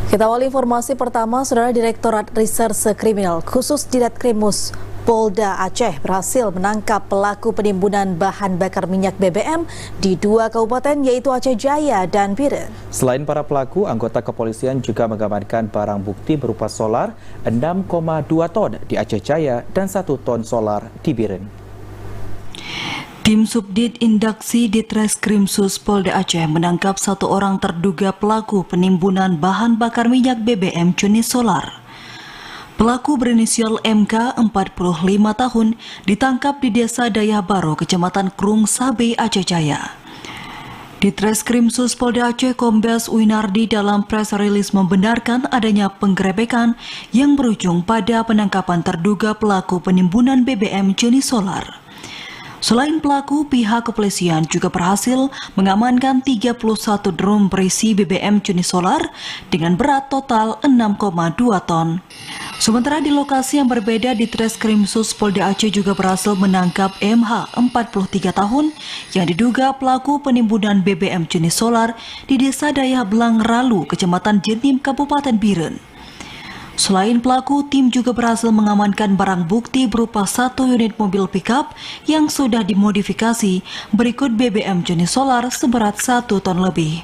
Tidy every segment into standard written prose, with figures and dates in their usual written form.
Kita awali informasi pertama, Saudara. Direktorat Reserse Kriminal Khusus Didatkrimus Polda Aceh berhasil menangkap pelaku penimbunan bahan bakar minyak BBM di 2 kabupaten yaitu Aceh Jaya dan Biren. Selain para pelaku, anggota kepolisian juga mengamankan barang bukti berupa solar 6,2 ton di Aceh Jaya dan 1 ton solar di Biren. Tim Subdit Indaksi Ditreskrimsus Polda Aceh menangkap 1 orang terduga pelaku penimbunan bahan bakar minyak BBM jenis solar. Pelaku berinisial MK, 45 tahun, ditangkap di Desa Dayah Baro, Kecamatan Krung Sabe, Aceh Jaya. Ditreskrimsus Polda Aceh Kombes Winardi dalam press release membenarkan adanya penggerebekan yang berujung pada penangkapan terduga pelaku penimbunan BBM jenis solar. Selain pelaku, pihak kepolisian juga berhasil mengamankan 31 drum berisi BBM jenis solar dengan berat total 6,2 ton. Sementara di lokasi yang berbeda, Ditreskrimsus Polda Aceh juga berhasil menangkap MH, 43 tahun, yang diduga pelaku penimbunan BBM jenis solar di Desa Dayah Belang Ralu, Kecamatan Jenim, Kabupaten Biren. Selain pelaku, tim juga berhasil mengamankan barang bukti berupa 1 unit mobil pickup yang sudah dimodifikasi berikut BBM jenis solar seberat 1 ton lebih.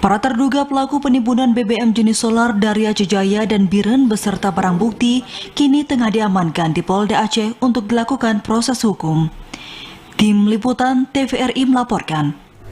Para terduga pelaku penimbunan BBM jenis solar dari Aceh Jaya dan Biren beserta barang bukti kini tengah diamankan di Polda Aceh untuk dilakukan proses hukum. Tim Liputan TVRI melaporkan.